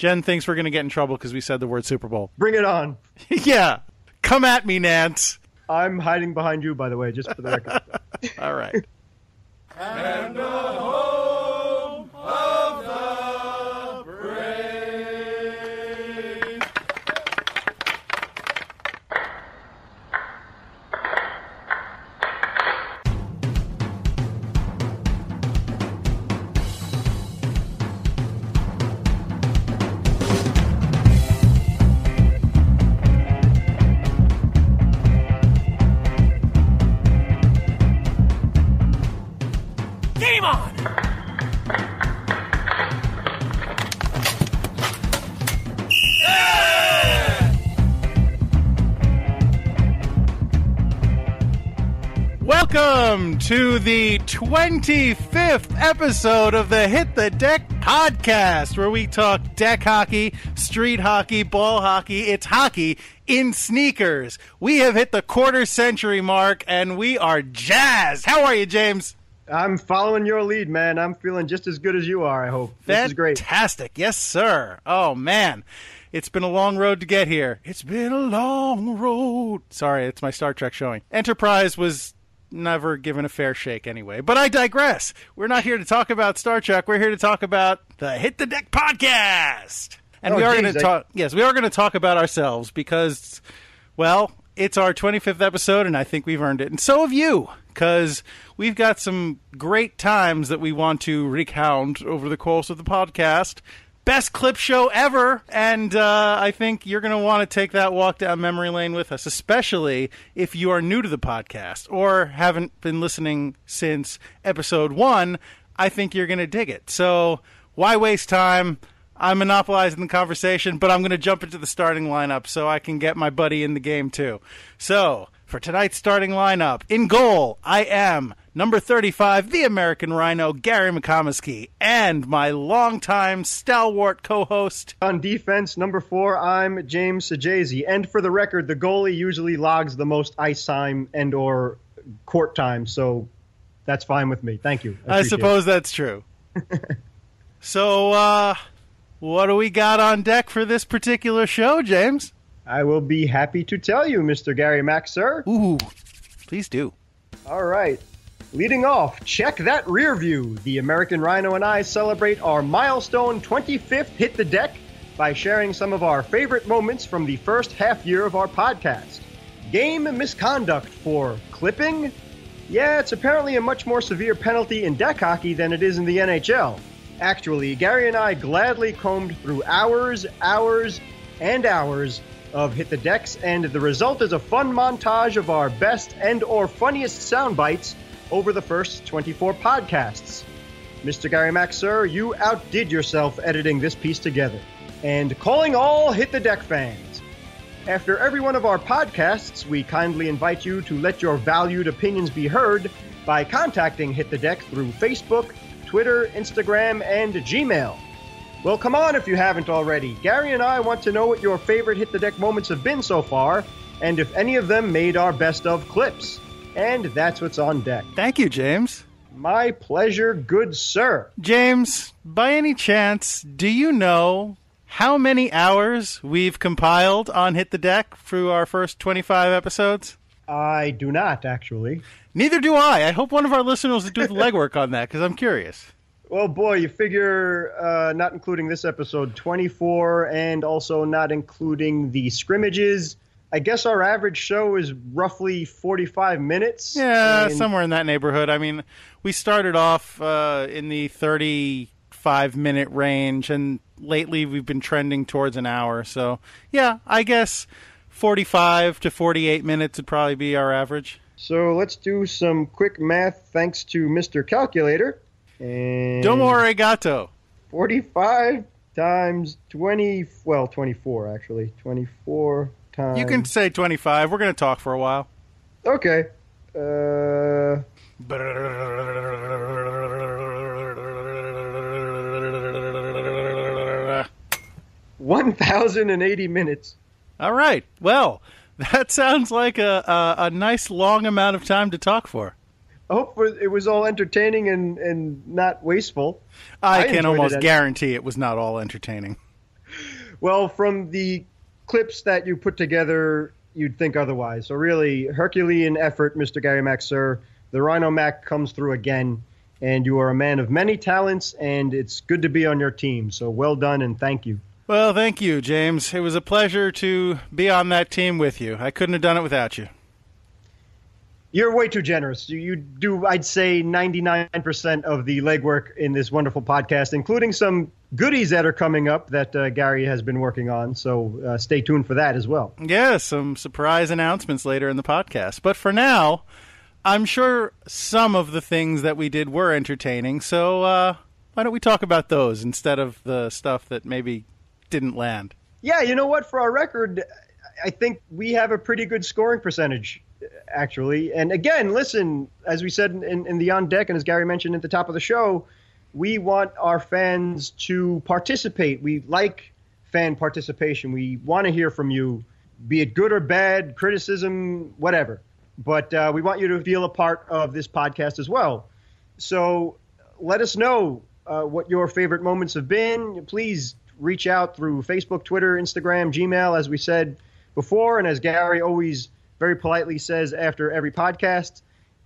Jen thinks we're going to get in trouble because we said the word Super Bowl. Bring it on. Yeah. Come at me, Nance. I'm hiding behind you, by the way, just for the record. All right. And the home of the brave. Game on! Welcome to the 25th episode of the Hit the Deck podcast, where we talk deck hockey, street hockey, ball hockey. It's hockey in sneakers. We have hit the quarter century mark, and we are jazzed. How are you, James? I'm following your lead, man. I'm feeling just as good as you are, I hope. This is great. Fantastic. Yes, sir. Oh, man. It's been a long road to get here. It's been a long road. Sorry, it's my Star Trek showing. Enterprise was never given a fair shake anyway. But I digress. We're not here to talk about Star Trek. We're here to talk about the Hit the Deck podcast. And we are going to talk. Yes, we are going to talk about ourselves because, well, it's our 25th episode, and I think we've earned it. And so have you, because we've got some great times that we want to recount over the course of the podcast. Best clip show ever, and I think you're going to want to take that walk down memory lane with us, especially if you are new to the podcast or haven't been listening since episode 1. I think you're going to dig it. So why waste time? I'm monopolizing the conversation, but I'm going to jump into the starting lineup so I can get my buddy in the game too. So, for tonight's starting lineup, in goal, I am number 35, the American Rhino, Gary McComiskey, and my longtime stalwart co-host. On defense, number 4, I'm James Sajazi. And for the record, the goalie usually logs the most ice time and or court time, so that's fine with me. Thank you. I suppose that's true. So, what do we got on deck for this particular show, James? I will be happy to tell you, Mr. Gary Mack, sir. Ooh, please do. All right. Leading off, check that rear view. The American Rhino and I celebrate our milestone 25th Hit the Deck by sharing some of our favorite moments from the first half year of our podcast. Game misconduct for clipping? Yeah, it's apparently a much more severe penalty in deck hockey than it is in the NHL. Actually, Gary and I gladly combed through hours, and hours of Hit the Decks, and the result is a fun montage of our best and or funniest sound bites over the first 24 podcasts. Mr. Gary Mack, sir, you outdid yourself editing this piece together. And calling all Hit the Deck fans. After every one of our podcasts, we kindly invite you to let your valued opinions be heard by contacting Hit the Deck through Facebook, Twitter, Instagram, and Gmail. Well, come on if you haven't already. Gary and I want to know what your favorite Hit the Deck moments have been so far, and if any of them made our best of clips. And that's what's on deck. Thank you, James. My pleasure, good sir. James, by any chance, do you know how many hours we've compiled on Hit the Deck through our first 25 episodes? I do not, actually. Neither do I. I hope one of our listeners will do the legwork on that, because I'm curious. Well, boy, you figure, not including this episode, 24, and also not including the scrimmages. I guess our average show is roughly 45 minutes. Yeah, somewhere in that neighborhood. I mean, we started off in the 35-minute range, and lately we've been trending towards an hour. So, yeah, I guess 45 to 48 minutes would probably be our average. So let's do some quick math thanks to Mr. Calculator. And Domo arigato. 45 times 20, well, 24 actually. 24 times... You can say 25. We're going to talk for a while. Okay. 1,080 minutes. All right. Well, that sounds like a nice long amount of time to talk for. I hope it was all entertaining and not wasteful. I can almost guarantee it was not all entertaining. Well, from the clips that you put together, you'd think otherwise. So really, Herculean effort, Mr. Gary Mac, sir. The Rhino Mac comes through again, and you are a man of many talents, and it's good to be on your team. So well done, and thank you. Well, thank you, James. It was a pleasure to be on that team with you. I couldn't have done it without you. You're way too generous. You do, I'd say, 99% of the legwork in this wonderful podcast, including some goodies that are coming up that Gary has been working on. So stay tuned for that as well. Yeah, some surprise announcements later in the podcast. But for now, I'm sure some of the things that we did were entertaining. So why don't we talk about those instead of the stuff that maybe didn't land? Yeah, you know what? For our record, I think we have a pretty good scoring percentage, actually. And again, listen, as we said in the On Deck, and as Gary mentioned at the top of the show, we want our fans to participate. We like fan participation. We want to hear from you, be it good or bad, criticism, whatever. But we want you to feel a part of this podcast as well. So let us know what your favorite moments have been. Please reach out through Facebook, Twitter, Instagram, Gmail, as we said before, and as Gary always very politely says after every podcast.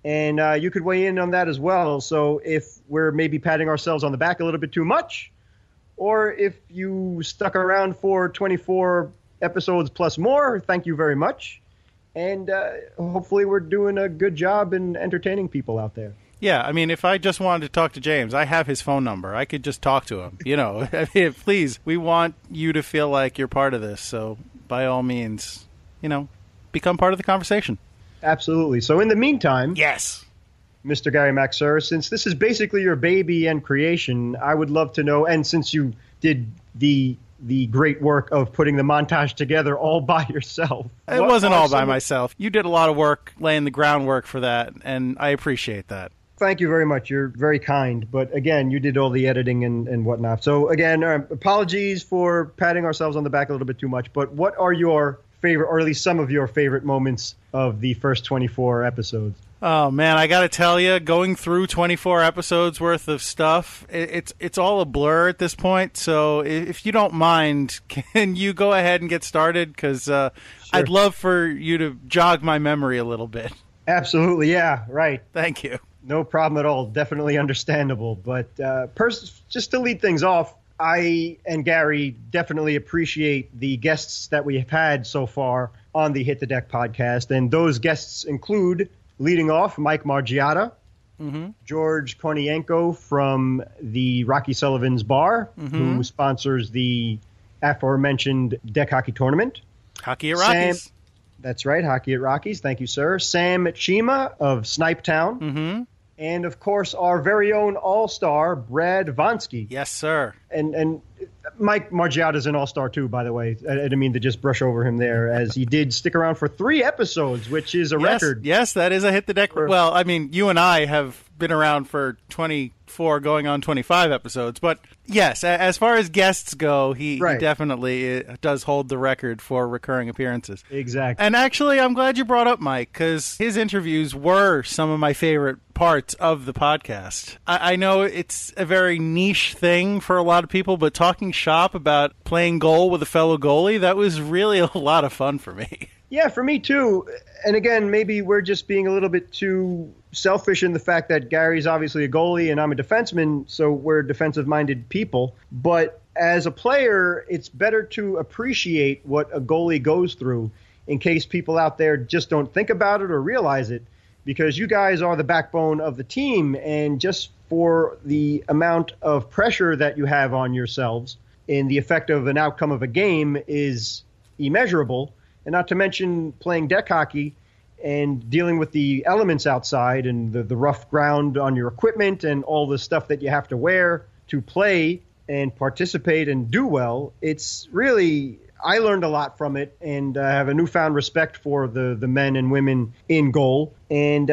And you could weigh in on that as well. So if we're maybe patting ourselves on the back a little bit too much, or if you stuck around for 24 episodes plus more, thank you very much. And hopefully we're doing a good job in entertaining people out there. Yeah, I mean, if I just wanted to talk to James, I have his phone number. I could just talk to him. You know, I mean, please, we want you to feel like you're part of this. So by all means, you know, become part of the conversation. Absolutely. So in the meantime, yes, Mr. Gary Mac, sir, since this is basically your baby and creation, I would love to know, and since you did the great work of putting the montage together all by yourself. It wasn't all by myself. You did a lot of work laying the groundwork for that, and I appreciate that. Thank you very much. You're very kind. But again, you did all the editing and whatnot. So again, apologies for patting ourselves on the back a little bit too much. But what are your favorite, or at least some of your favorite moments of the first 24 episodes? Oh, man, I got to tell you, going through 24 episodes worth of stuff, it's all a blur at this point. So if you don't mind, can you go ahead and get started? Because Sure. I'd love for you to jog my memory a little bit. Absolutely. Yeah, right. Thank you. No problem at all. Definitely understandable. But just to lead things off, I and Gary definitely appreciate the guests that we have had so far on the Hit the Deck podcast. And those guests include, leading off, Mike Margiotta, George Kornienko from the Rocky Sullivan's Bar, who sponsors the aforementioned deck hockey tournament. Hockey at Rockies. That's right, Hockey at Rockies. Thank you, sir. Sam Chima of Snipetown. And, of course, our very own all-star, Brad Vonsky. Yes, sir. And Mike Margiotta is an all-star, too, by the way. I didn't mean to just brush over him there, as he did stick around for 3 episodes, which is a record. Yes, that is a Hit the Deck. Well, I mean, you and I have been around for 24 going on 25 episodes. But, yes, as far as guests go, he definitely does hold the record for recurring appearances. Exactly. And actually, I'm glad you brought up Mike, because his interviews were some of my favorite parts of the podcast. I know it's a very niche thing for a lot of people, but talking shop about playing goal with a fellow goalie, that was really a lot of fun for me. Yeah, for me too. And again, maybe we're just being a little bit too selfish in the fact that Gary's obviously a goalie and I'm a defenseman, so we're defensive-minded people. But as a player, it's better to appreciate what a goalie goes through in case people out there just don't think about it or realize it, because you guys are the backbone of the team, and just for the amount of pressure that you have on yourselves in the effect of an outcome of a game is immeasurable. And not to mention playing deck hockey and dealing with the elements outside and the rough ground on your equipment and all the stuff that you have to wear to play and participate and do well. It's really, I learned a lot from it, and I have a newfound respect for the men and women in goal. And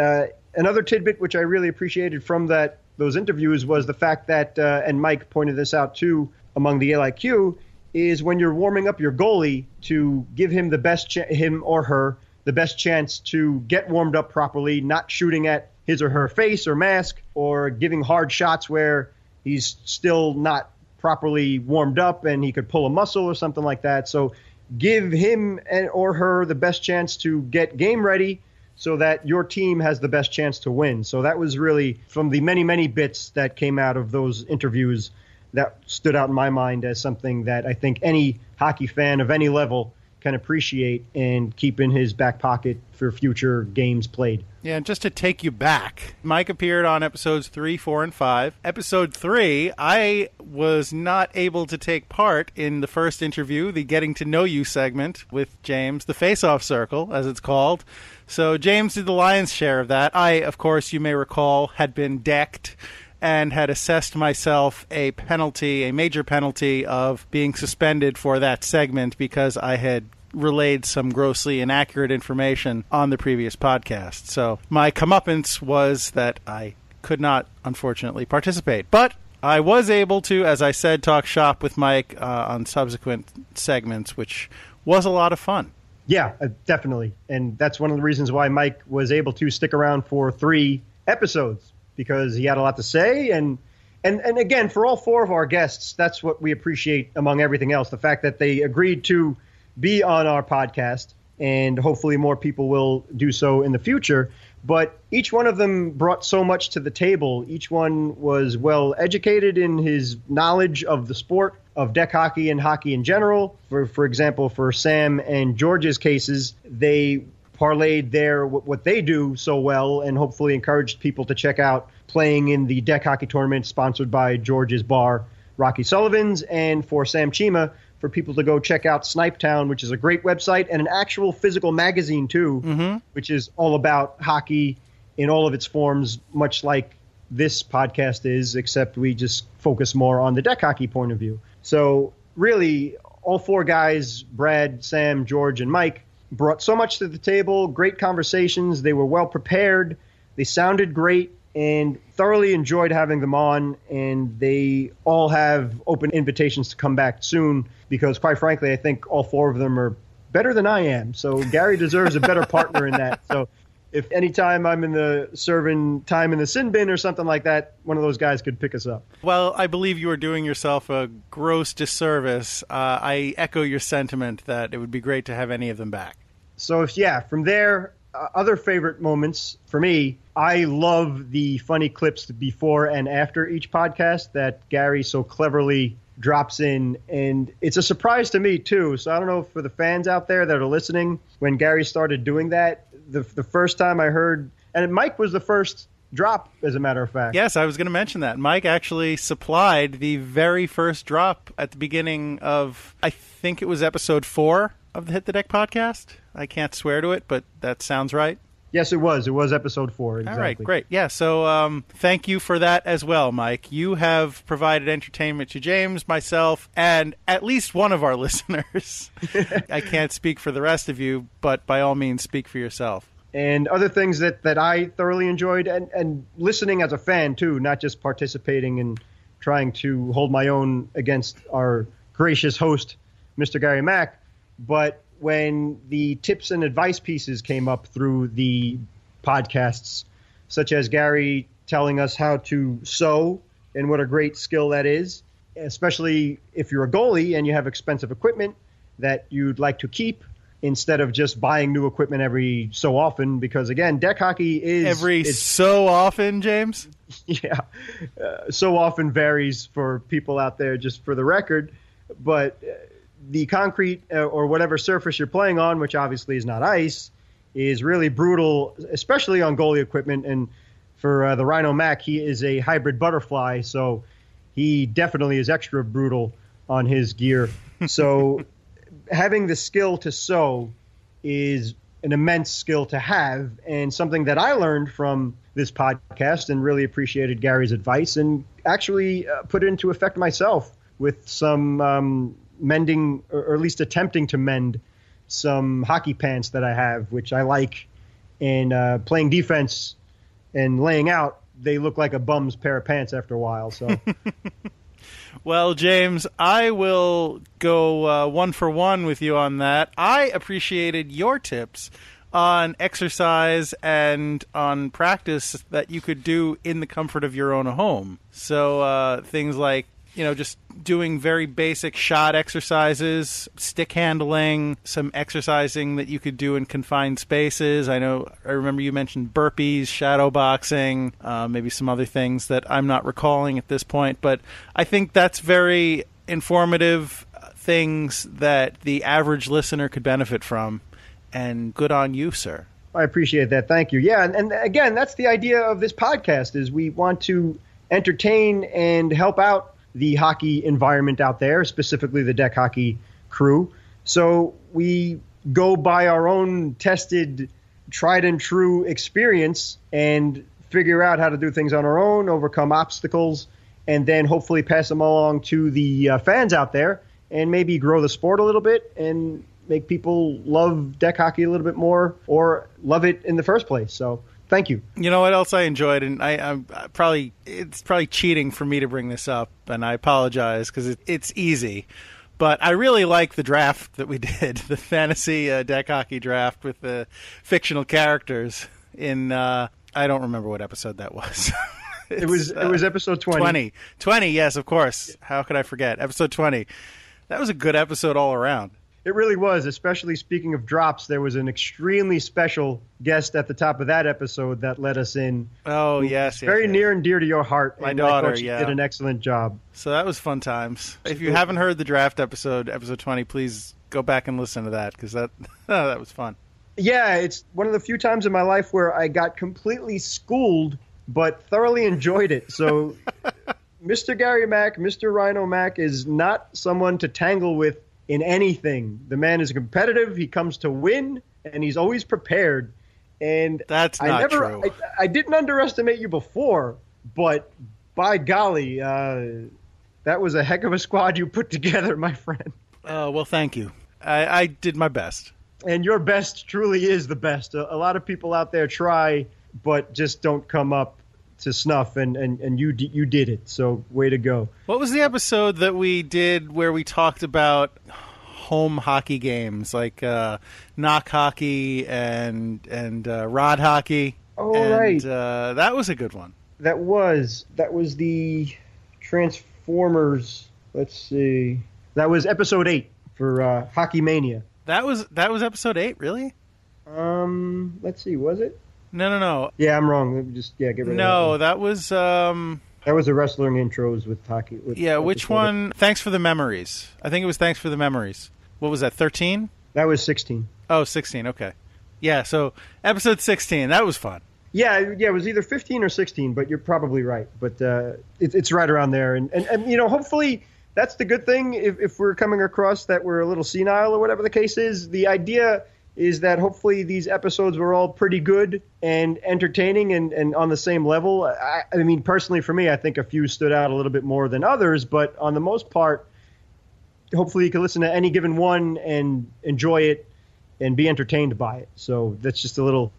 another tidbit which I really appreciated from those interviews was the fact that, and Mike pointed this out too, among the LIQ, is when you're warming up your goalie to give him the best him or her the best chance to get warmed up properly, not shooting at his or her face or mask or giving hard shots where he's still not properly warmed up and he could pull a muscle or something like that. So give him or her the best chance to get game ready so that your team has the best chance to win. So that was really, from the many, many bits that came out of those interviews, that stood out in my mind as something that I think any hockey fan of any level can appreciate and keep in his back pocket for future games played. Yeah, and just to take you back, Mike appeared on episodes 3, 4, and 5. Episode 3, I was not able to take part in the first interview, the Getting to Know You segment with James, the Face-Off Circle, as it's called. So James did the lion's share of that. I, of course, you may recall, had been decked and had assessed myself a penalty, a major penalty of being suspended for that segment because I had relayed some grossly inaccurate information on the previous podcast. So my comeuppance was that I could not, unfortunately, participate. But I was able to, as I said, talk shop with Mike on subsequent segments, which was a lot of fun. Yeah, definitely. And that's one of the reasons why Mike was able to stick around for 3 episodes, because he had a lot to say. And again, for all 4 of our guests, that's what we appreciate among everything else, the fact that they agreed to be on our podcast, and hopefully more people will do so in the future. But each one of them brought so much to the table. Each one was well educated in his knowledge of the sport, of deck hockey and hockey in general. For example, for Sam and George's cases, they parlayed what they do so well and hopefully encouraged people to check out playing in the deck hockey tournament sponsored by George's bar, Rocky Sullivan's, and for Sam Chima, for people to go check out Snipetown, which is a great website and an actual physical magazine too, which is all about hockey in all of its forms, much like this podcast is, except we just focus more on the deck hockey point of view. So really, all 4 guys, Brad, Sam, George, and Mike, brought so much to the table, great conversations. They were well prepared. They sounded great, and thoroughly enjoyed having them on. And they all have open invitations to come back soon because, quite frankly, I think all 4 of them are better than I am. So Gary deserves a better partner in that. So if anytime I'm in the serving time in the sin bin or something like that, one of those guys could pick us up. Well, I believe you are doing yourself a gross disservice. I echo your sentiment that it would be great to have any of them back. So, from there, other favorite moments for me, I love the funny clips before and after each podcast that Gary so cleverly drops in. And it's a surprise to me, too. So I don't know, for the fans out there that are listening, when Gary started doing that, the first time I heard, and Mike was the first drop, as a matter of fact. Yes, I was going to mention that. Mike actually supplied the very first drop at the beginning of, I think it was episode 4 of the Hit the Deck podcast. I can't swear to it, but that sounds right. Yes, it was. It was episode 4. Exactly. All right, great. Yeah, so thank you for that as well, Mike. You have provided entertainment to James, myself, and at least one of our listeners. I can't speak for the rest of you, but by all means, speak for yourself. And other things that I thoroughly enjoyed, and listening as a fan, too, not just participating and trying to hold my own against our gracious host, Mr. Gary Mack. But when the tips and advice pieces came up through the podcasts, such as Gary telling us how to sew and what a great skill that is, especially if you're a goalie and you have expensive equipment that you'd like to keep instead of just buying new equipment every so often, because, again, deck hockey is... so often, James? Yeah. So often varies for people out there, just for the record. But... the concrete or whatever surface you're playing on, which obviously is not ice, is really brutal, especially on goalie equipment. And for the Rhino Mac, he is a hybrid butterfly, so he definitely is extra brutal on his gear. So having the skill to sew is an immense skill to have, and something that I learned from this podcast and really appreciated Gary's advice and actually put it into effect myself with some mending, or at least attempting to mend some hockey pants that I have, which I like. And playing defense and laying out, they look like a bum's pair of pants after a while. So, well, James, I will go 1 for 1 with you on that. I appreciated your tips on exercise and on practice that you could do in the comfort of your own home. So things like just doing very basic shot exercises, stick handling, some exercising that you could do in confined spaces. I remember you mentioned burpees, shadow boxing, maybe some other things that I'm not recalling at this point. But I think that's very informative things that the average listener could benefit from. And good on you, sir. I appreciate that. Thank you. Yeah, and again, that's the idea of this podcast is we want to entertain and help out the hockey environment out there, specifically the deck hockey crew. So we go by our own tested, tried and true experience and figure out how to do things on our own, overcome obstacles, and then hopefully pass them along to the fans out there and maybe grow the sport a little bit and make people love deck hockey a little bit more or love it in the first place. So thank you. You know what else I enjoyed, and it's probably cheating for me to bring this up, and I apologize because it's easy. But I really like the draft that we did, the fantasy deck hockey draft with the fictional characters in, I don't remember what episode that was. It was episode 20. 20, yes, of course. How could I forget? Episode 20. That was a good episode all around. It really was, especially speaking of drops. There was an extremely special guest at the top of that episode that let us in. Oh, yes. Very near and dear to your heart. My daughter, she did an excellent job. So that was fun times. If you haven't heard the draft episode 20, please go back and listen to that because that was fun. Yeah, it's one of the few times in my life where I got completely schooled but thoroughly enjoyed it. So Mr. Gary Mack, Mr. Rhino Mack is not someone to tangle with in anything. The man is competitive. He comes to win, and he's always prepared. And that's not true. I didn't underestimate you before, but by golly, that was a heck of a squad you put together, my friend. Well, thank you. I did my best. And your best truly is the best. A lot of people out there try, but just don't come up to snuff, and you did it. So way to go. What was the episode that we did where we talked about home hockey games like knock hockey and rod hockey? Oh, right. That was a good one. That was the Transformers. Let's see. That was episode 8 for Hockey Mania. That was episode 8, really? Let's see. Was it? No. Yeah, I'm wrong. Let me just get rid of that. No, that was that was the wrestling intros with hockey. Which one? Thanks for the memories. I think it was Thanks for the Memories. What was that? 13? That was 16. Oh, 16. Okay. Yeah. So episode 16. That was fun. Yeah. It was either 15 or 16, but you're probably right. But it's right around there, and hopefully that's the good thing. If we're coming across that we're a little senile or whatever the case is, the idea is that hopefully these episodes were all pretty good and entertaining and on the same level. I mean, personally for me, I think a few stood out a little bit more than others, but on the most part, hopefully you can listen to any given one and enjoy it and be entertained by it. So that's just a little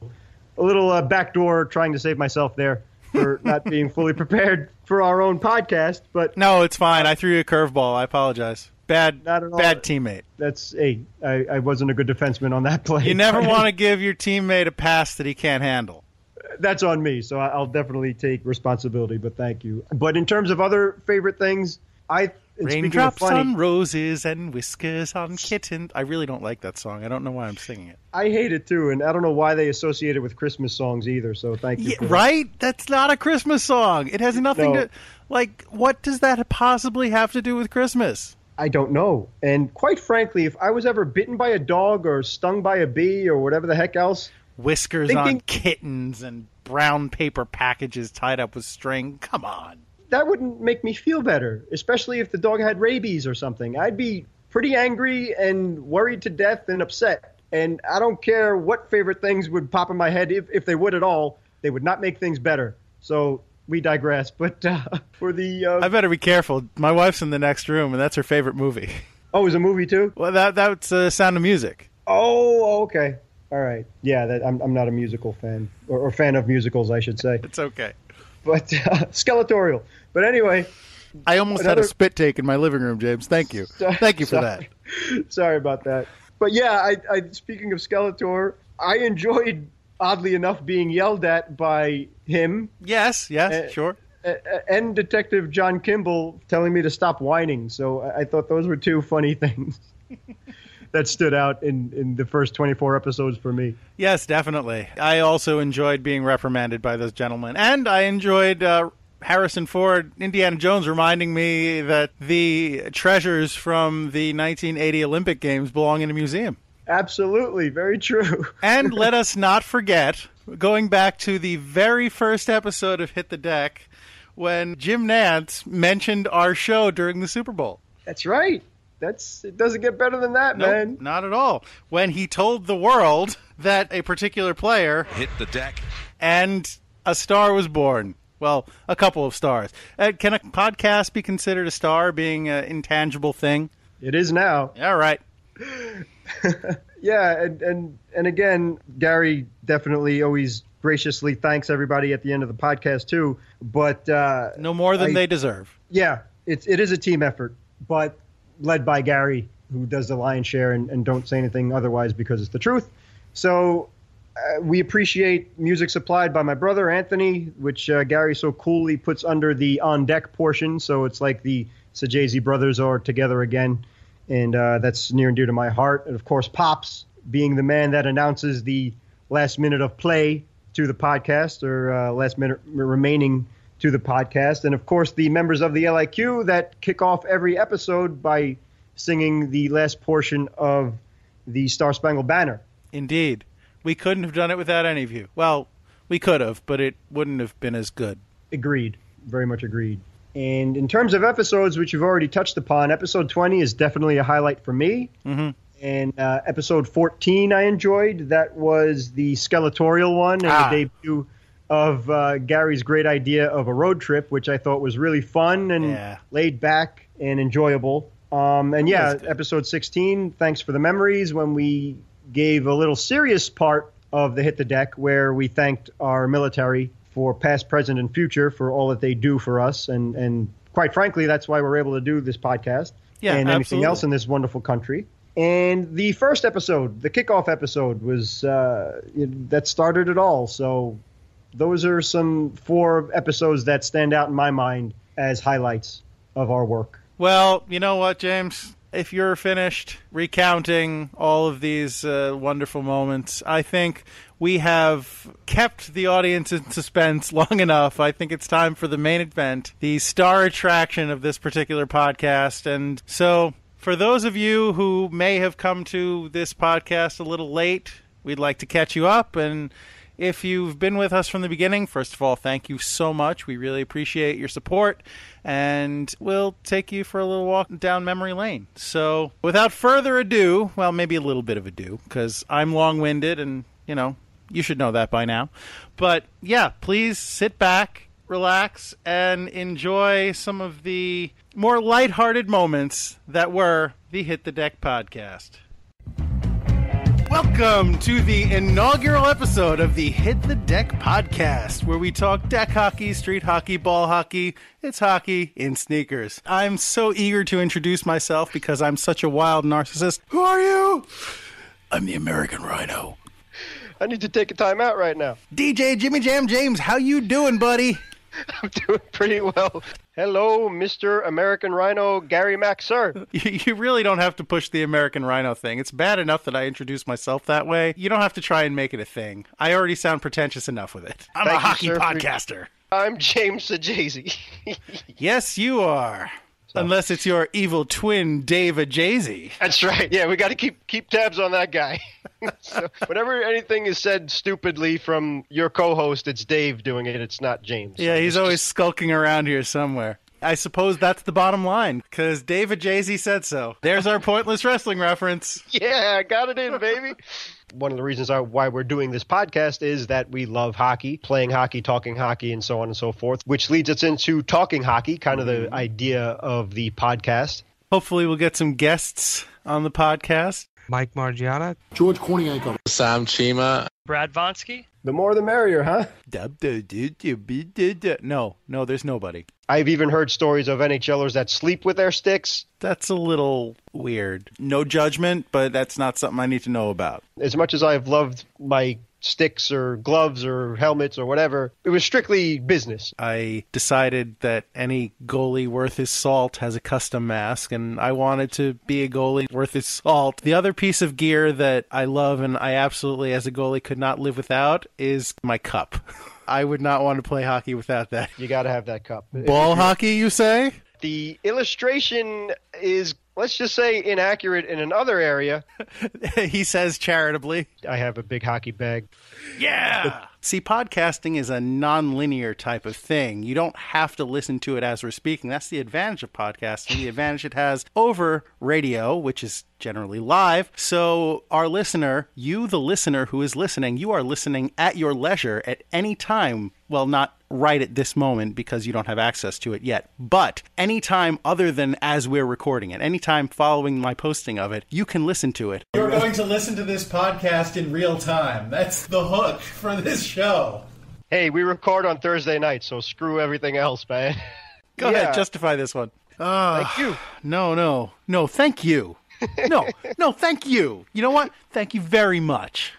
backdoor trying to save myself there for not being fully prepared for our own podcast. But no, it's fine. I threw you a curveball. I apologize. Bad teammate. I wasn't a good defenseman on that play. You never want to give your teammate a pass that he can't handle. That's on me, so I'll definitely take responsibility, but thank you. But in terms of other favorite things, Raindrops on roses and whiskers on kittens. I really don't like that song. I don't know why I'm singing it. I hate it too, and I don't know why they associate it with Christmas songs either, so thank you. Yeah, right? That's not a Christmas song. It has nothing to... Like, what does that possibly have to do with Christmas? I don't know. And quite frankly, if I was ever bitten by a dog or stung by a bee or whatever the heck else... Whiskers on kittens and brown paper packages tied up with string. Come on. That wouldn't make me feel better, especially if the dog had rabies or something. I'd be pretty angry and worried to death and upset. And I don't care what favorite things would pop in my head, if they would at all. They would not make things better. So... we digress, but for the... I better be careful. My wife's in the next room, and that's her favorite movie. Oh, it was a movie, too? Well, that's Sound of Music. Oh, okay. All right. Yeah, I'm not a musical fan, or fan of musicals, I should say. It's okay. But Skeletorial. But anyway... I almost had a spit take in my living room, James. Thank you. Thank you for that. Sorry about that. But yeah, I speaking of Skeletor, I enjoyed... oddly enough, being yelled at by him. Yes, sure. and Detective John Kimball telling me to stop whining. So I thought those were two funny things that stood out in the first 24 episodes for me. Yes, definitely. I also enjoyed being reprimanded by those gentlemen. And I enjoyed Harrison Ford, Indiana Jones, reminding me that the treasures from the 1980 Olympic Games belong in a museum. Absolutely. Very true. And let us not forget, going back to the very first episode of Hit the Deck, when Jim Nantz mentioned our show during the Super Bowl. That's right. It doesn't get better than that, Nope, man. Not at all. When he told the world that a particular player Hit the deck. and a star was born. Well, a couple of stars. Can a podcast be considered a star, being an intangible thing? It is now. All right. Yeah, and again, Gary definitely always graciously thanks everybody at the end of the podcast too. But No more than they deserve. Yeah, it is a team effort, but led by Gary, who does the lion's share, and don't say anything otherwise because it's the truth. So we appreciate music supplied by my brother Anthony, which Gary so coolly puts under the on deck portion. So it's like the Sajazi brothers are together again. And that's near and dear to my heart. And, of course, Pops, being the man that announces the last minute of play to the podcast, or last minute remaining to the podcast. And, of course, the members of the LIQ that kick off every episode by singing the last portion of the Star Spangled Banner. Indeed. We couldn't have done it without any of you. Well, we could have, but it wouldn't have been as good. Agreed. Very much agreed. And in terms of episodes, which you've already touched upon, episode 20 is definitely a highlight for me. Mm-hmm. And episode 14 I enjoyed. That was the skeletorial one and the debut of Gary's great idea of a road trip, which I thought was really fun and laid back and enjoyable. And yeah, episode 16, thanks for the memories, when we gave a little serious part of the Hit the Deck where we thanked our military for past, present, and future for all that they do for us. And quite frankly, that's why we're able to do this podcast and anything else in this wonderful country. And the first episode, the kickoff episode, was that started it all. So those are some 4 episodes that stand out in my mind as highlights of our work. Well, you know what, James? If you're finished recounting all of these wonderful moments, I think we have kept the audience in suspense long enough. I think it's time for the main event, the star attraction of this particular podcast. And so for those of you who may have come to this podcast a little late, we'd like to catch you up. And if you've been with us from the beginning, first of all, thank you so much. We really appreciate your support. And we'll take you for a little walk down memory lane. So without further ado, well, maybe a little bit of ado, because I'm long-winded and, you know, you should know that by now. But yeah, please sit back, relax, and enjoy some of the more lighthearted moments that were the Hit the Deck podcast. Welcome to the inaugural episode of the Hit the Deck podcast, where we talk deck hockey, street hockey, ball hockey. It's hockey in sneakers. I'm so eager to introduce myself because I'm such a wild narcissist. Who are you? I'm the American Rhino. I need to take a time out right now. DJ Jimmy Jam James, how you doing, buddy? I'm doing pretty well. Hello, Mr. American Rhino, Gary Mack, sir. You really don't have to push the American Rhino thing. It's bad enough that I introduce myself that way. You don't have to try and make it a thing. I already sound pretentious enough with it. I'm a hockey podcaster. I'm James Sajazi. Yes, you are. Unless it's your evil twin, Dave Ajazi. That's right. Yeah, we got to keep tabs on that guy. So whenever anything is said stupidly from your co-host, it's Dave doing it. It's not James. Yeah, he's always skulking around here somewhere. I suppose that's the bottom line, because Dave Ajazi said so. There's our pointless wrestling reference. Yeah, I got it in, baby. One of the reasons why we're doing this podcast is that we love hockey, playing hockey, talking hockey, and so on and so forth, which leads us into talking hockey, kind of the idea of the podcast. Hopefully we'll get some guests on the podcast. Mike Margiana, George Kornienko, Sam Chima, Brad Vonsky. The more the merrier, huh? No, there's nobody. I've even heard stories of NHLers that sleep with their sticks. That's a little weird. No judgment, but that's not something I need to know about. As much as I've loved my sticks or gloves or helmets or whatever. It was strictly business. I decided that any goalie worth his salt has a custom mask, and I wanted to be a goalie worth his salt. The other piece of gear that I love and I absolutely, as a goalie, could not live without is my cup. I would not want to play hockey without that. You got to have that cup. Ball hockey, you say? The illustration is, let's just say, inaccurate in another area. He says charitably. I have a big hockey bag. Yeah! See, podcasting is a non-linear type of thing. You don't have to listen to it as we're speaking. That's the advantage of podcasting, the advantage it has over radio, which is generally live. So our listener, you, the listener who is listening, you are listening at your leisure at any time. Well, not right at this moment because you don't have access to it yet. But anytime other than as we're recording it, anytime following my posting of it, you can listen to it. You're going to listen to this podcast in real time. That's the hook for this show. Hey, we record on Thursday night, so screw everything else, man. Go ahead, justify this one. Thank you. No, thank you. No, thank you. You know what? Thank you very much.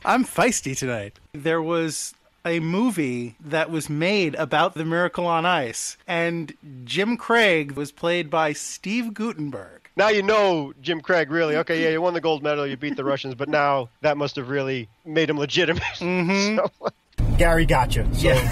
I'm feisty tonight. There was a movie that was made about the Miracle on Ice, and Jim Craig was played by Steve Guttenberg. Now you know Jim Craig, really. Okay, yeah, you won the gold medal, you beat the Russians, but now that must have really made him legitimate. Mm-hmm. Gary gotcha. So. Yeah.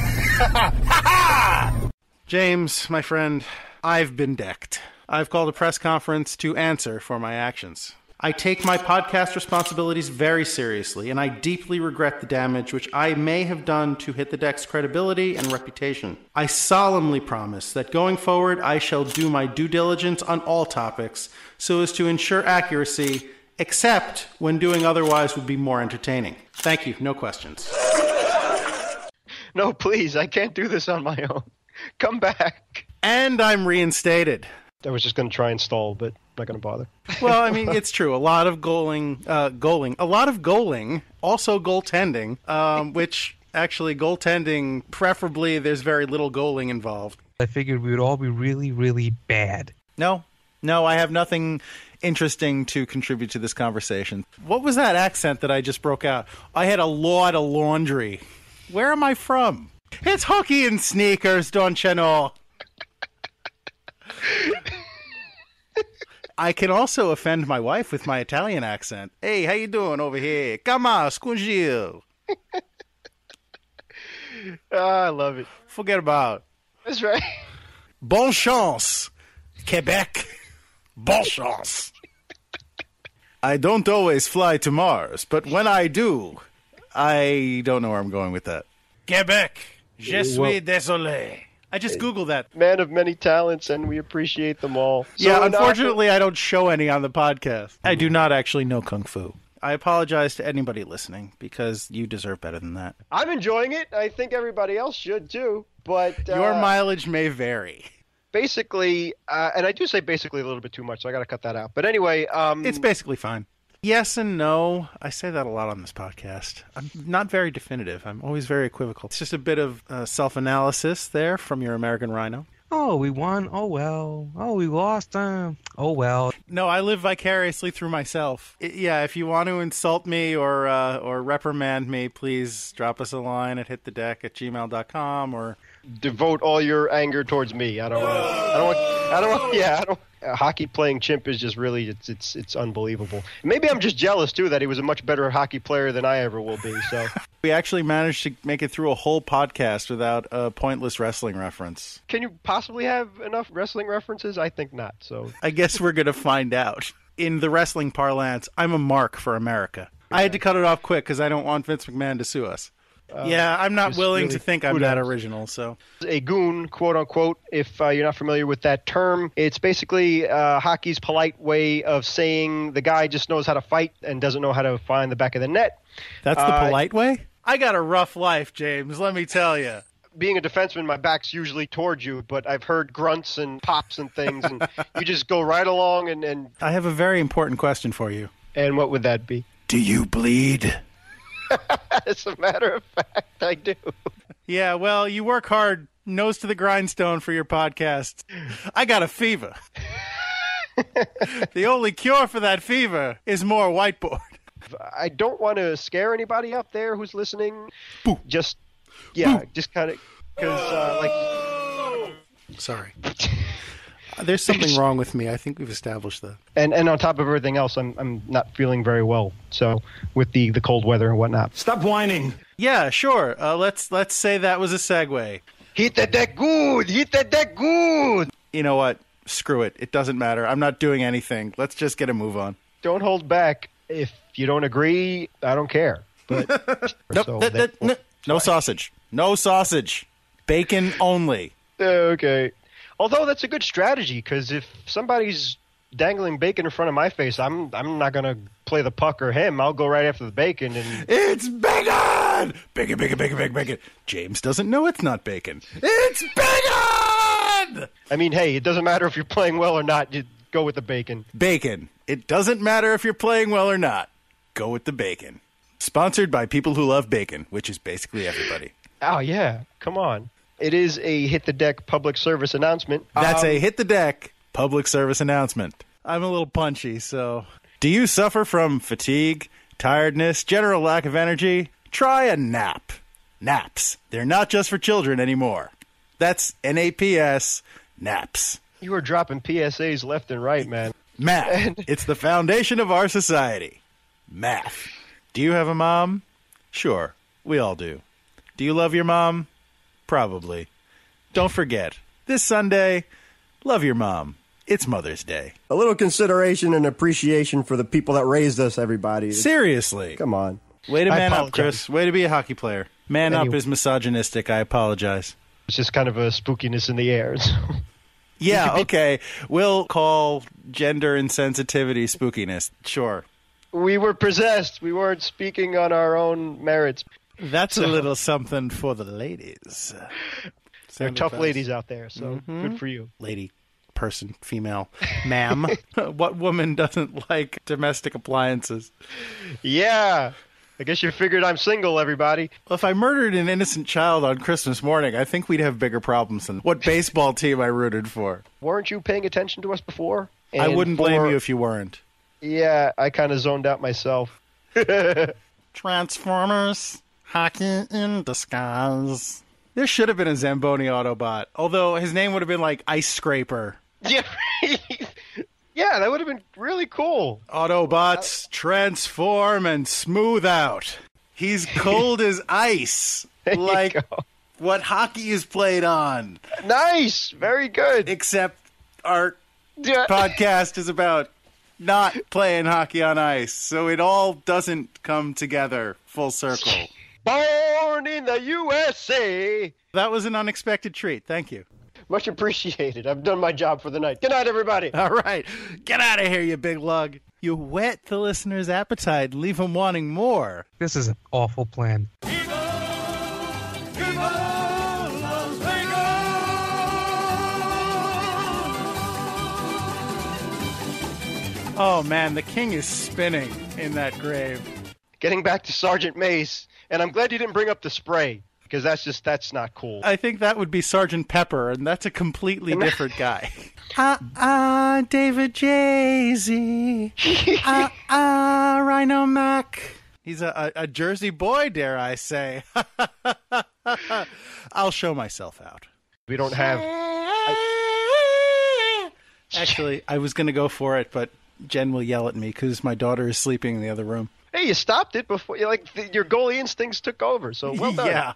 James, my friend, I've been decked. I've called a press conference to answer for my actions. I take my podcast responsibilities very seriously, and I deeply regret the damage which I may have done to Hit the Deck's credibility and reputation. I solemnly promise that going forward, I shall do my due diligence on all topics so as to ensure accuracy, except when doing otherwise would be more entertaining. Thank you. No questions. No, please. I can't do this on my own. Come back. And I'm reinstated. I was just going to try and stall, but not going to bother. Well, I mean, it's true. A lot of goaling, also goaltending, which actually goaltending, preferably there's very little goaling involved. I figured we would all be really, really bad. No, I have nothing interesting to contribute to this conversation. What was that accent that I just broke out? I had a lot of laundry. Where am I from? It's hockey and sneakers, don't you know? I can also offend my wife with my Italian accent. Hey, how you doing over here? Come on, scungio. I love it. Forget about. That's right. Bonne chance, Quebec. Bonne chance. I don't always fly to Mars, but when I do, I don't know where I'm going with that. Quebec. Je suis désolé. I just Googled that. Man of many talents, and we appreciate them all. So unfortunately, I don't show any on the podcast. I do not actually know Kung Fu. I apologize to anybody listening, because you deserve better than that. I'm enjoying it. I think everybody else should, too. But your mileage may vary. Basically, and I do say basically a little bit too much, so I got to cut that out. But anyway... it's basically fine. Yes and no. I say that a lot on this podcast. I'm not very definitive. I'm always very equivocal. It's just a bit of self-analysis there from your American Rhino. Oh, we won. Oh, well. Oh, we lost. Oh, well. No, I live vicariously through myself. If you want to insult me or reprimand me, please drop us a line at hitthedeck@gmail.com or... Devote all your anger towards me. I don't want. A hockey playing chimp is just really it's unbelievable. Maybe I'm just jealous too that he was a much better hockey player than I ever will be. So we actually managed to make it through a whole podcast without a pointless wrestling reference. Can you possibly have enough wrestling references? I think not. So I guess we're gonna find out. In the wrestling parlance, I'm a mark for America. I had to cut it off quick because I don't want Vince McMahon to sue us. I'm not willing to think I'm that original. So, a goon, quote unquote, if you're not familiar with that term, it's basically hockey's polite way of saying the guy just knows how to fight and doesn't know how to find the back of the net. That's the polite way? I got a rough life, James, let me tell you. Being a defenseman, my back's usually towards you, but I've heard grunts and pops and things, and you just go right along and... I have a very important question for you. And what would that be? Do you bleed? As a matter of fact, I do. Yeah, well, you work hard, nose to the grindstone for your podcast. I got a fever. The only cure for that fever is more whiteboard. I don't want to scare anybody out there who's listening. Boo. Just kind of, because, Sorry. There's something wrong with me. I think we've established that. And on top of everything else, I'm not feeling very well. So with the cold weather and whatnot. Stop whining. Yeah, sure. Let's say that was a segue. Hit the deck good. Hit the deck good. You know what? Screw it. It doesn't matter. I'm not doing anything. Let's just get a move on. Don't hold back. If you don't agree, I don't care. But No sausage. No sausage. Bacon only. Okay. Although that's a good strategy, because if somebody's dangling bacon in front of my face, I'm not going to play the puck or him. I'll go right after the bacon. And It's bacon! Bacon, bacon, bacon, bacon, bacon. James doesn't know it's not bacon. It's bacon! I mean, hey, it doesn't matter if you're playing well or not. You go with the bacon. Bacon. It doesn't matter if you're playing well or not. Go with the bacon. Sponsored by people who love bacon, which is basically everybody. Oh, yeah. Come on. It is a Hit the Deck public service announcement. That's a Hit the Deck public service announcement. I'm a little punchy, so... Do you suffer from fatigue, tiredness, general lack of energy? Try a nap. Naps. They're not just for children anymore. That's NAPS, naps. You are dropping PSAs left and right, man. Math. It's the foundation of our society. Math. Do you have a mom? Sure, we all do. Do you love your mom? Probably. Don't forget, this Sunday, love your mom. It's Mother's Day. A little consideration and appreciation for the people that raised us, everybody. Seriously. Come on. Way to I man up, apologize. Chris. Way to be a hockey player. Man up is misogynistic. I apologize. It's just kind of a spookiness in the air. So. Yeah, okay. We'll call gender insensitivity spookiness. Sure. We were possessed. We weren't speaking on our own merits. That's a little something for the ladies. There are tough ladies out there, so good for you. Lady, person, female, ma'am. What woman doesn't like domestic appliances? Yeah. I guess you figured I'm single, everybody. Well, if I murdered an innocent child on Christmas morning, I think we'd have bigger problems than what baseball team I rooted for. Weren't you paying attention to us before? I wouldn't blame you if you weren't. Yeah, I kind of zoned out myself. Transformers, hockey in disguise. There should have been a Zamboni Autobot, although his name would have been like Ice Scraper. Yeah, yeah, that would have been really cool. Autobots transform and smooth out. He's cold as ice, like what hockey is played on. Nice, very good. Except our podcast is about not playing hockey on ice, so it all doesn't come together full circle. Born in the USA. That was an unexpected treat. Thank you. Much appreciated. I've done my job for the night. Good night, everybody. All right. Get out of here, you big lug. You whet the listener's appetite and leave them wanting more. This is an awful plan. Oh, man, the king is spinning in that grave. Getting back to Sergeant Mace, and I'm glad you didn't bring up the spray, because that's not cool. I think that would be Sergeant Pepper, and that's a completely different guy. David Jay-Z. Rhino Mac. He's a Jersey boy, dare I say. I'll show myself out. We don't have... Actually, I was going to go for it, but Jen will yell at me because my daughter is sleeping in the other room. Hey, you stopped it before. Your goalie instincts took over, so well done. Yeah,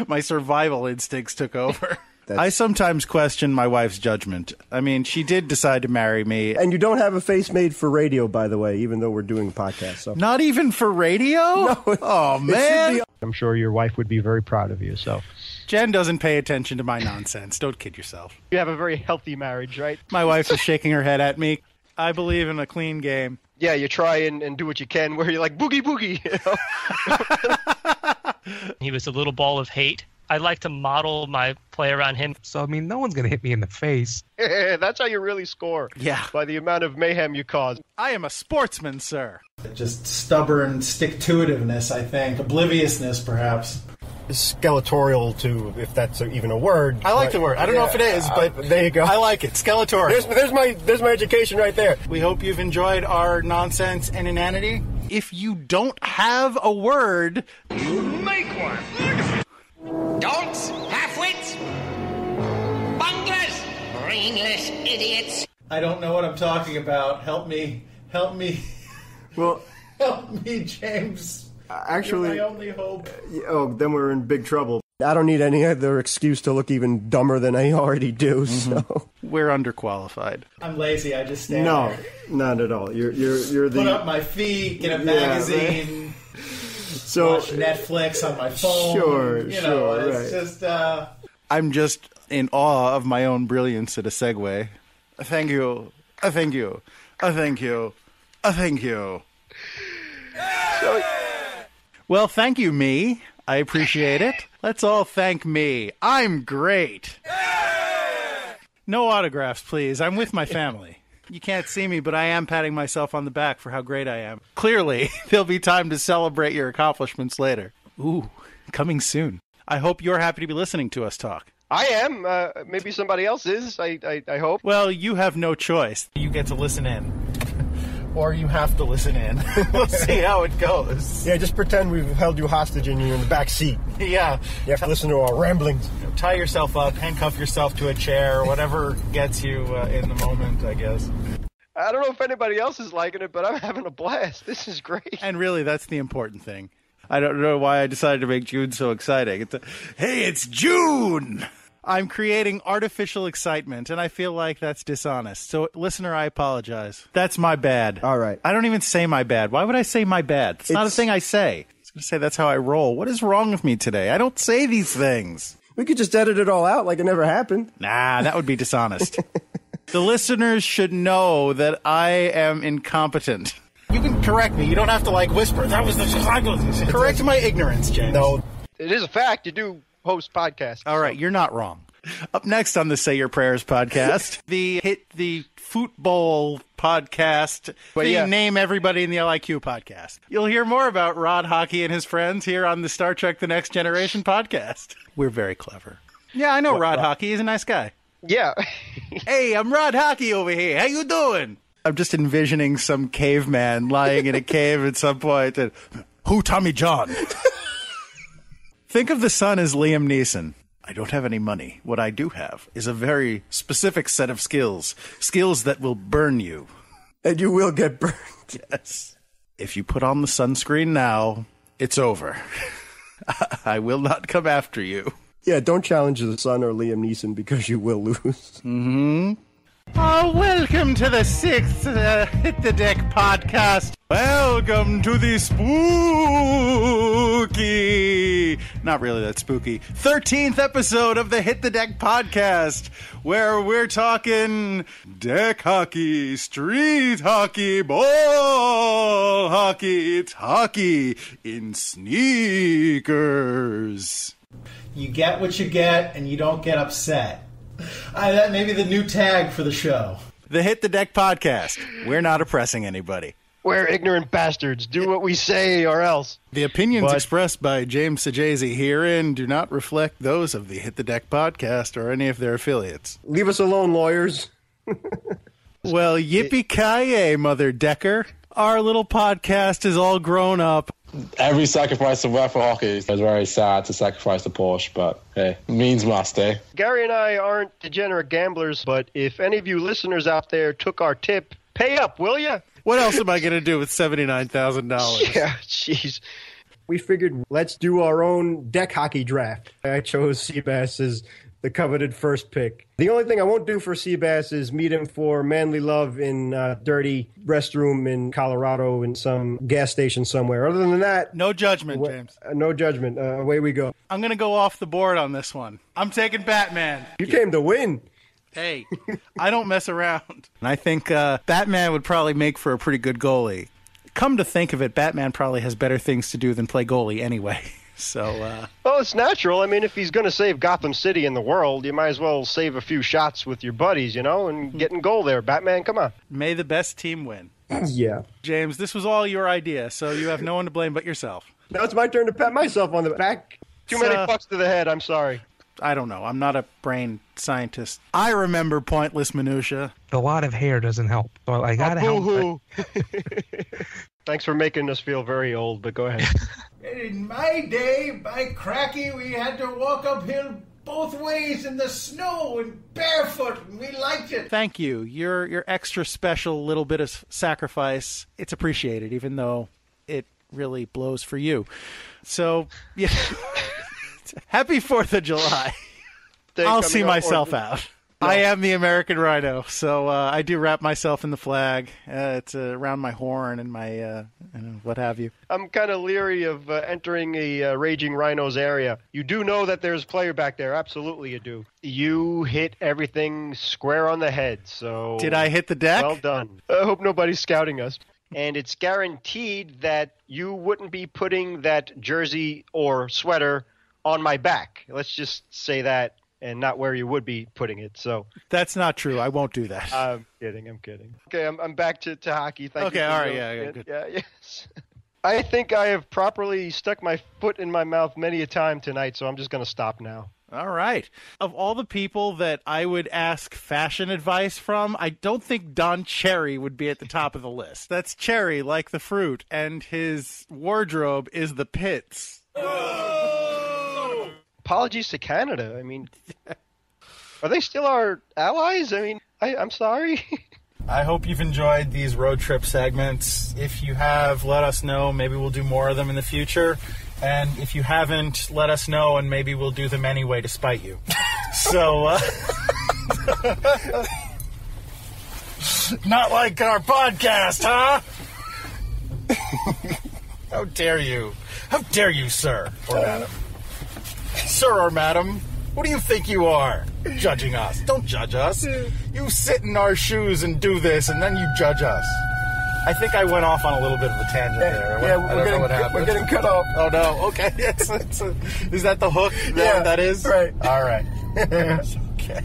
my survival instincts took over. I sometimes question my wife's judgment. I mean, she did decide to marry me. And you don't have a face made for radio, by the way, even though we're doing a podcast. So. Not even for radio? No. Oh, man. I'm sure your wife would be very proud of you, so... Jen doesn't pay attention to my nonsense. Don't kid yourself. You have a very healthy marriage, right? My wife is shaking her head at me. I believe in a clean game. Yeah, you try and do what you can where you're like, boogie, boogie. You know? He was a little ball of hate. I like to model my play around him. So, I mean, no one's going to hit me in the face. That's how you really score. Yeah. By the amount of mayhem you cause. I am a sportsman, sir. Just stubborn stick-to-itiveness, I think. Obliviousness, perhaps. skeletorial to, if that's even a word. I like the word. I don't know if it is, but there you go. I like it. Skeletorial. There's my education right there. We hope you've enjoyed our nonsense and inanity. If you don't have a word, Make one. Don'ts, half-wits, bunglers, brainless idiots. I don't know what I'm talking about. Help me. Well, Help me, James. actually, You're my only hope. then we're in big trouble. I don't need any other excuse to look even dumber than I already do. So we're underqualified. I'm lazy. I just stand no, there. not at all. You're the Put up my feet, get a magazine, so watch Netflix on my phone. Sure, you know, it's right. just. I'm just in awe of my own brilliance at a segue. Thank you. Thank you. Thank you. Thank you. Well, thank you, me. I appreciate it. Let's all thank me. I'm great. No autographs, please. I'm with my family. You can't see me, but I am patting myself on the back for how great I am. Clearly, there'll be time to celebrate your accomplishments later. Ooh, coming soon. I hope you're happy to be listening to us talk. I am. Maybe somebody else is. I hope. Well, you have no choice. You get to listen in. Or you have to listen in. We'll see how it goes. yeah, just pretend we've held you hostage and you're in the back seat. Yeah. You have to listen to our ramblings. Tie yourself up, handcuff yourself to a chair, whatever gets you in the moment, I guess. I don't know if anybody else is liking it, but I'm having a blast. This is great. And really, that's the important thing. I don't know why I decided to make June so exciting. Hey, it's June! I'm creating artificial excitement, and I feel like that's dishonest. So, listener, I apologize. That's my bad. All right. I don't even say my bad. Why would I say my bad? It's not a thing I say. I was going to say that's how I roll. What is wrong with me today? I don't say these things. We could just edit it all out like it never happened. Nah, that would be dishonest. The listeners should know that I am incompetent. You can correct me. You don't have to, whisper. That was the... Correct my ignorance, James. No. It is a fact. You do host podcasts. All right, you're not wrong. Up next on the Say Your Prayers podcast, the football podcast, Name Everybody in the LIQ podcast. You'll hear more about Rod Hockey and his friends here on the Star Trek The Next Generation podcast. We're very clever. Yeah, I know Rod Hockey. He's a nice guy. Yeah. Hey, I'm Rod Hockey over here. How you doing? I'm just envisioning some caveman lying in a cave at some point. And, who, Tommy John? Think of the son as Liam Neeson. I don't have any money. What I do have is a very specific set of skills. Skills that will burn you. And you will get burned. Yes. If you put on the sunscreen now, it's over. I will not come after you. Yeah, don't challenge the son or Liam Neeson because you will lose. Mm-hmm. Oh, welcome to the 6th Hit the Deck podcast. Welcome to the spooky, not really that spooky, 13th episode of the Hit the Deck podcast, where we're talking deck hockey, street hockey, ball hockey. It's hockey in sneakers. You get what you get, and you don't get upset. That may be the new tag for the show. The Hit the Deck podcast. We're not oppressing anybody. We're ignorant bastards. Do what we say or else. The opinions expressed by James Sajazi herein do not reflect those of the Hit the Deck podcast or any of their affiliates. Leave us alone, lawyers. Well, yippee-ki-yay, Mother Decker. Our little podcast is all grown up. Every sacrifice of for hockey is very sad to sacrifice the Porsche, but hey, means must, eh? Gary and I aren't degenerate gamblers, but if any of you listeners out there took our tip, pay up, will ya? What else am I going to do with $79,000? Yeah, jeez. We figured let's do our own deck hockey draft. I chose Seabass as the coveted first pick. The only thing I won't do for Seabass is meet him for manly love in a dirty restroom in Colorado in some gas station somewhere. Other than that... No judgment, James. No judgment. Away we go. I'm going to go off the board on this one. I'm taking Batman. You came to win. Hey, I don't mess around. And I think Batman would probably make for a pretty good goalie. Come to think of it, Batman probably has better things to do than play goalie anyway. So, well, it's natural. I mean, if he's going to save Gotham City in the world, you might as well save a few shots with your buddies, and get in goal there. Batman, come on. May the best team win. Yeah. James, this was all your idea, so you have no one to blame but yourself. Now it's my turn to pat myself on the back. Too many fucks to the head. I'm sorry. I don't know. I'm not a brain scientist. I remember pointless minutia. A lot of hair doesn't help. So I gotta help. Thanks for making us feel very old, but go ahead. In my day, by cracky, we had to walk uphill both ways in the snow and barefoot, and we liked it. Thank you. Your extra special little bit of sacrifice, it's appreciated, even though it really blows for you. So, yeah. Happy 4th of July. I'll see myself out. No. I am the American Rhino, so I do wrap myself in the flag. It's around my horn and my what have you. I'm kind of leery of entering a Raging Rhinos area. You do know that there's a player back there. Absolutely you do. You hit everything square on the head. So did I hit the deck? Well done. I hope nobody's scouting us. And it's guaranteed that you wouldn't be putting that jersey or sweater on my back. Let's just say that. And not where you would be putting it. So that's not true. I won't do that. I'm kidding. Okay, I'm back to hockey. Thank you. Okay, all right, yeah, good. Yeah, yes. I think I have properly stuck my foot in my mouth many a time tonight, so I'm just going to stop now. All right. Of all the people that I would ask fashion advice from, I don't think Don Cherry would be at the top of the list. That's cherry, like the fruit, and his wardrobe is the pits. Apologies to Canada. I mean, are they still our allies? I mean, I'm sorry. I hope you've enjoyed these road trip segments. If you have, let us know. Maybe we'll do more of them in the future. And if you haven't, let us know, and maybe we'll do them anyway to spite you. So, not like our podcast, huh? How dare you? How dare you, sir or madam? Sir or madam, what do you think you are, judging us? Don't judge us. You sit in our shoes and do this, and then you judge us. I think I went off on a little bit of a tangent there. We're getting cut off. Oh, no. Okay. Is that the hook? Yeah, that is? Right. All right. Okay.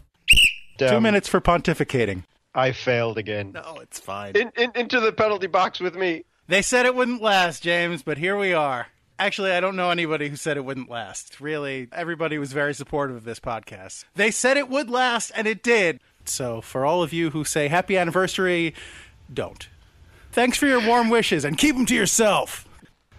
2 minutes for pontificating. I failed again. No, it's fine. Into the penalty box with me. They said it wouldn't last, James, but here we are. Actually, I don't know anybody who said it wouldn't last. Really, everybody was very supportive of this podcast. They said it would last, and it did. So for all of you who say happy anniversary, don't. Thanks for your warm wishes, and keep them to yourself.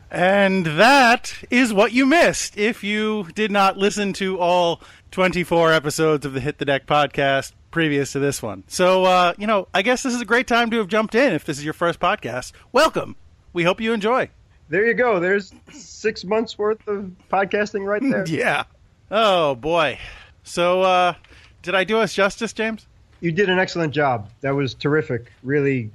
And that is what you missed if you did not listen to all 24 episodes of the Hit the Deck podcast previous to this one. So, I guess this is a great time to have jumped in if this is your first podcast. Welcome. We hope you enjoy. There you go. There's 6 months worth of podcasting right there. Yeah. Oh, boy. So, did I do us justice, James? You did an excellent job. That was terrific. Really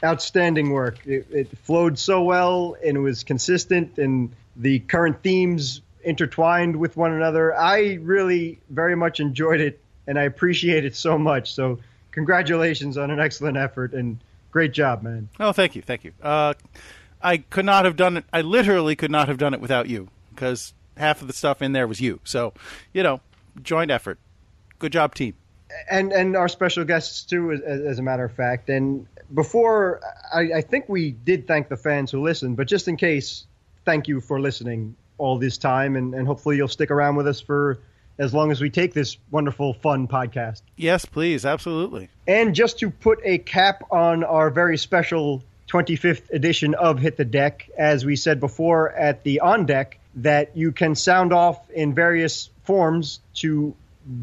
outstanding work. It flowed so well, and it was consistent, and the current themes intertwined with one another. I really very much enjoyed it, and I appreciate it so much. So congratulations on an excellent effort, and great job, man. Oh, thank you. Thank you. I could not have done it. I literally could not have done it without you, because half of the stuff in there was you. So, joint effort. Good job, team. And our special guests, too, as a matter of fact. And before, I think we did thank the fans who listened, but just in case, thank you for listening all this time, and hopefully you'll stick around with us for as long as we take this wonderful, fun podcast. Yes, please. Absolutely. And just to put a cap on our very special 25th edition of Hit the Deck, as we said before at the On Deck, that you can sound off in various forms to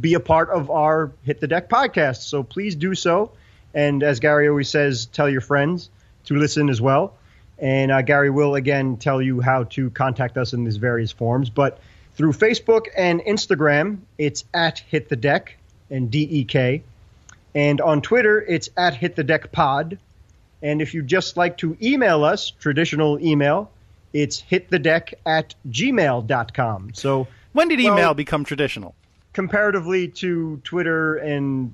be a part of our Hit the Deck podcast. So please do so. And as Gary always says, tell your friends to listen as well. And Gary will, again, tell you how to contact us in these various forms. But through Facebook and Instagram, it's at Hit the Deck and DEK. And on Twitter, it's at Hit the Deck Pod. And if you'd just like to email us, traditional email, it's hitthedeck@gmail.com. So when did email become traditional? Comparatively to Twitter and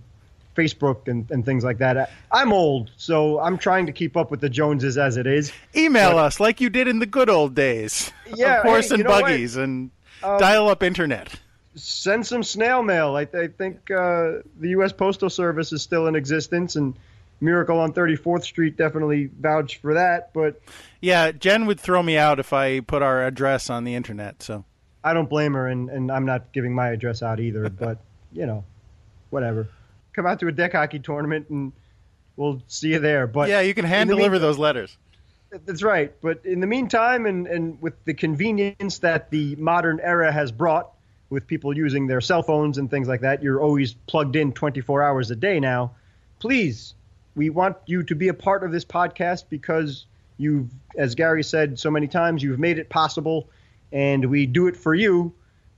Facebook and things like that. I'm old, so I'm trying to keep up with the Joneses as it is. Email us like you did in the good old days. Yeah, of horse and buggies and dial-up internet. Send some snail mail. I think the U.S. Postal Service is still in existence, and Miracle on 34th Street definitely vouched for that. But yeah, Jen would throw me out if I put our address on the internet. So I don't blame her, and I'm not giving my address out either, but, whatever. Come out to a deck hockey tournament, and we'll see you there. But yeah, you can hand-deliver those letters. That's right. But in the meantime, and with the convenience that the modern era has brought, with people using their cell phones and things like that, you're always plugged in 24 hours a day now. Please, we want you to be a part of this podcast because you've, as Gary said so many times, you've made it possible, and we do it for you.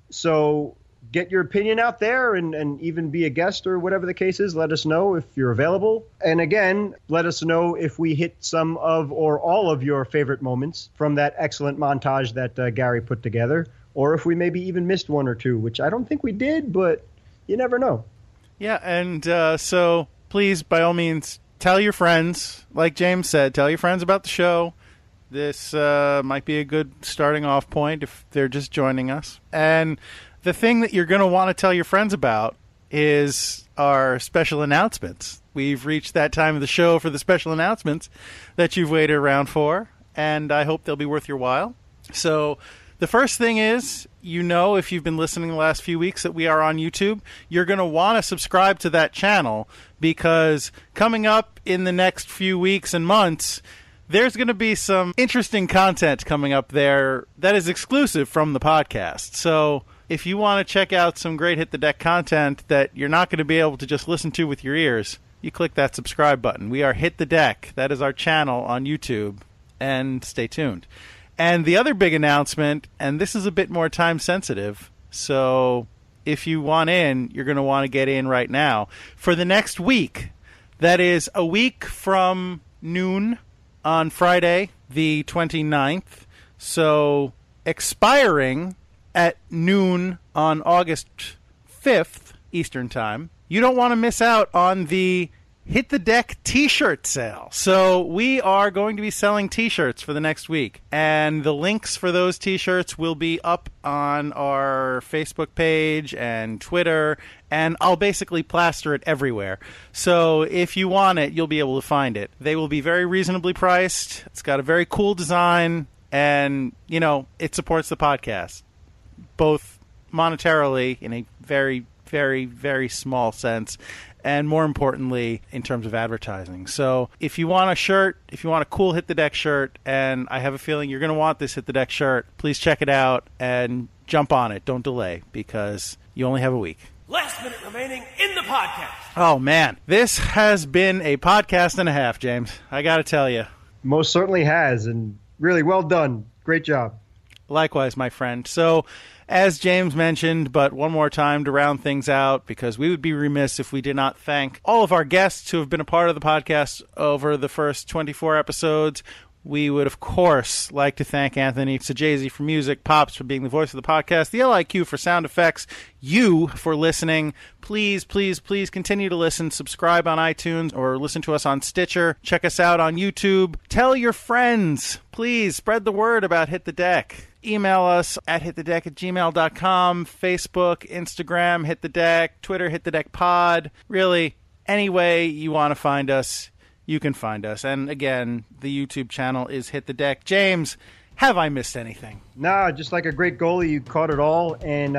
So get your opinion out there and even be a guest or whatever the case is. Let us know if you're available. And again, let us know if we hit some of or all of your favorite moments from that excellent montage that Gary put together, or if we maybe even missed one or two, which I don't think we did, but you never know. Yeah, and so please, by all means, tell your friends. Like James said, tell your friends about the show. This might be a good starting off point if they're just joining us. And the thing that you're going to want to tell your friends about is our special announcements. We've reached that time of the show for the special announcements that you've waited around for, and I hope they'll be worth your while. So the first thing is, if you've been listening the last few weeks that we are on YouTube, you're going to want to subscribe to that channel, because coming up in the next few weeks and months, there's going to be some interesting content coming up there that is exclusive from the podcast. So if you want to check out some great Hit the Deck content that you're not going to be able to just listen to with your ears, you click that subscribe button. We are Hit the Deck. That is our channel on YouTube. And stay tuned. And the other big announcement, and this is a bit more time sensitive, so if you want in, you're going to want to get in right now. For the next week, that is a week from noon on Friday, the 29th, so expiring at noon on August 5th, Eastern Time, you don't want to miss out on the Hit the Deck t-shirt sale. So we are going to be selling t-shirts for the next week, and the links for those t-shirts will be up on our Facebook page and Twitter, and I'll basically plaster it everywhere. So if you want it, you'll be able to find it. They will be very reasonably priced. It's got a very cool design, and it supports the podcast, both monetarily in a very, very, very small sense, and more importantly, in terms of advertising. So if you want a shirt, if you want a cool Hit the Deck shirt, and I have a feeling you're going to want this Hit the Deck shirt, please check it out and jump on it. Don't delay, because you only have a week. Last minute remaining in the podcast. Oh, man. This has been a podcast and a half, James. I got to tell you. Most certainly has, and really well done. Great job. Likewise, my friend. So, as James mentioned, but one more time to round things out, because we would be remiss if we did not thank all of our guests who have been a part of the podcast over the first 24 episodes. We would, of course, like to thank Anthony Sajazi for music, Pops for being the voice of the podcast, the LIQ for sound effects, you for listening. Please, please, please continue to listen. Subscribe on iTunes or listen to us on Stitcher. Check us out on YouTube. Tell your friends. Please spread the word about Hit the Deck. Email us at hitthedeck@gmail.com, Facebook, Instagram, Hit the Deck, Twitter, Hit the Deck Pod. Really, any way you want to find us, you can find us. And again, the YouTube channel is Hit the Deck. James, have I missed anything? No, just like a great goalie, you caught it all. And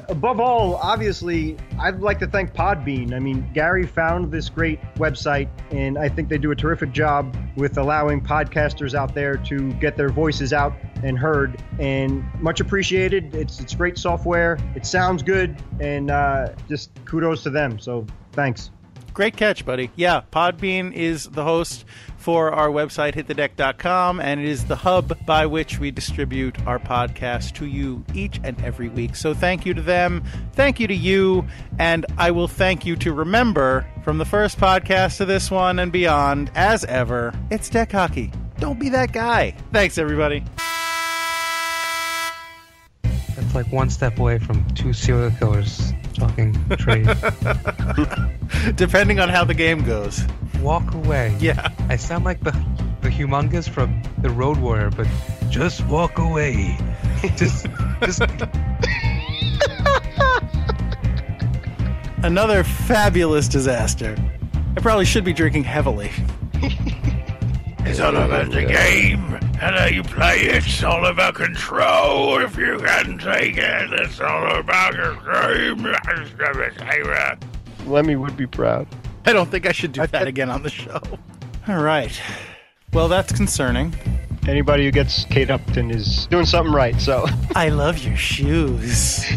above all, obviously, I'd like to thank Podbean. I mean, Gary found this great website, and I think they do a terrific job with allowing podcasters out there to get their voices out and heard, and much appreciated. It's great software. It sounds good, and just kudos to them. So thanks. Great catch, buddy. Yeah, Podbean is the host for our website, hitthedeck.com, and it is the hub by which we distribute our podcast to you each and every week. So thank you to them. Thank you to you. And I will thank you to remember, from the first podcast to this one and beyond, as ever, it's deck hockey. Don't be that guy. Thanks, everybody. That's like one step away from 2 serial killers talking trade. Depending on how the game goes. Walk away. Yeah. I sound like the humongous from the Road Warrior, but just walk away. just. Another fabulous disaster. I probably should be drinking heavily. It's all about the game and how you play it. It's all about control. If you can take it, it's all about your game. Lemmy would be proud. I don't think I should do that again on the show. All right. Well, that's concerning. Anybody who gets Kate Upton is doing something right, so. I love your shoes.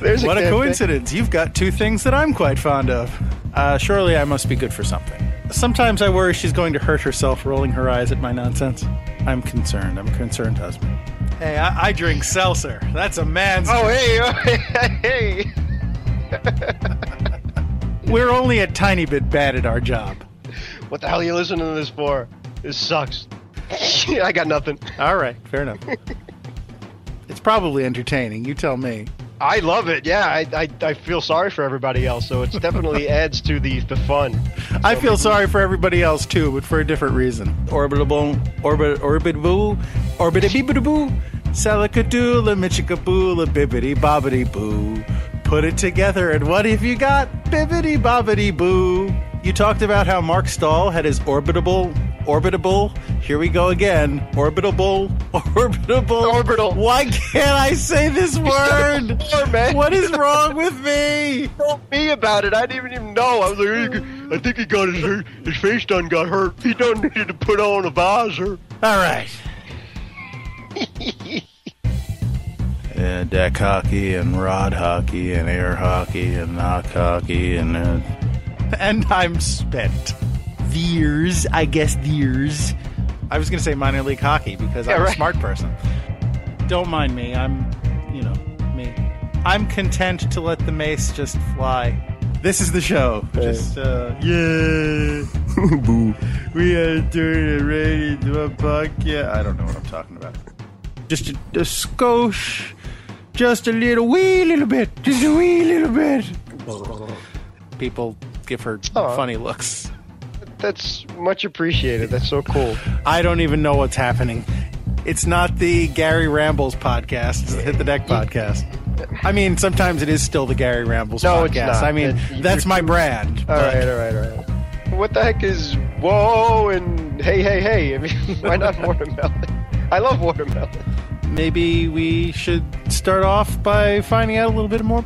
What a campaign. coincidence. You've got two things that I'm quite fond of. Surely I must be good for something. Sometimes I worry she's going to hurt herself rolling her eyes at my nonsense. I'm concerned. I'm a concerned husband. Hey, I drink seltzer. That's a man's Oh, drink. hey. We're only a tiny bit bad at our job. What the hell are you listening to this for? This sucks. I got nothing. All right, fair enough. It's probably entertaining. You tell me. I love it. Yeah, I feel sorry for everybody else, so it definitely adds to the fun. I feel sorry for everybody else too, but for a different reason. Orbitable, orbitable, orbitibibidaboo, salicadoola, michicaboola, bibbidi bobbidi boo. Put it together, and what have you got? Bibbidi bobbidi boo. You talked about how Mark Stahl had his orbitable. Here we go again. Orbital. Why can't I say this word? Man. What is wrong with me? Told me about it. I didn't even know. I was like, I think he got his face done got hurt. He done needed to put on a visor. All right. Deck hockey and rod hockey and air hockey and knock hockey and I'm spent. There's. I was going to say minor league hockey because I'm a smart person. Don't mind me. I'm me. I'm content to let the mace just fly. This is the show. Just, yeah. Boo. We are doing a radio podcast. I don't know what I'm talking about. Just a skosh. Just a wee little bit. Just a wee little bit. People give her funny looks. That's much appreciated. That's so cool. I don't even know what's happening. It's not the Gary Rambles podcast. It's the Hit the Deck podcast. I mean, sometimes it is still the Gary Rambles podcast. It's not. I mean, that's my brand. All right. What the heck is whoa and hey? I mean, why not watermelon? I love watermelon. Maybe we should start off by finding out a little bit more.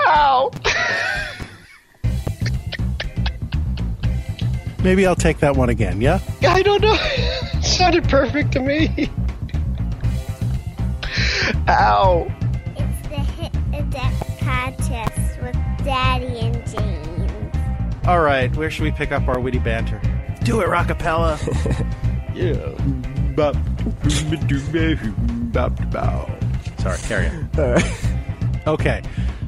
Ow! Maybe I'll take that one again, yeah? I don't know. It sounded perfect to me. Ow. It's the Hit the Deck podcast with Daddy and James. All right, where should we pick up our witty banter? Do it, Rockapella. Yeah. Sorry, carry on. All right. Okay,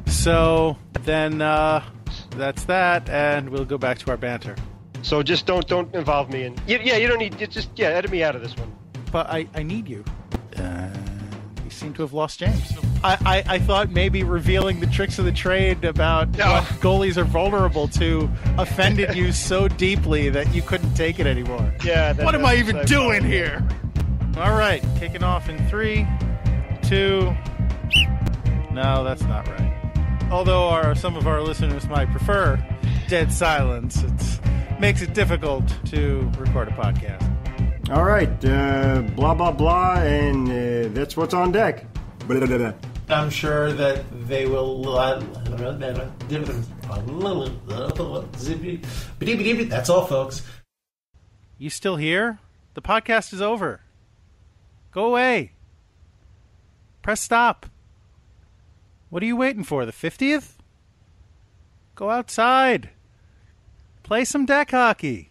so then that's that, and we'll go back to our banter. So just don't involve me in. Yeah, you don't need. Just edit me out of this one. But I need you. You seem to have lost James. I thought maybe revealing the tricks of the trade about what goalies are vulnerable to offended you so deeply that you couldn't take it anymore. Yeah. What am I even doing here? All right, kicking off in 3, 2. No, that's not right. Although some of our listeners might prefer dead silence, it makes it difficult to record a podcast. All right, blah, blah, blah, and that's what's on deck. Blah, blah, blah. I'm sure that they will. That's all, folks. You still here? The podcast is over. Go away. Press stop. What are you waiting for, the 50th? Go outside. Play some deck hockey.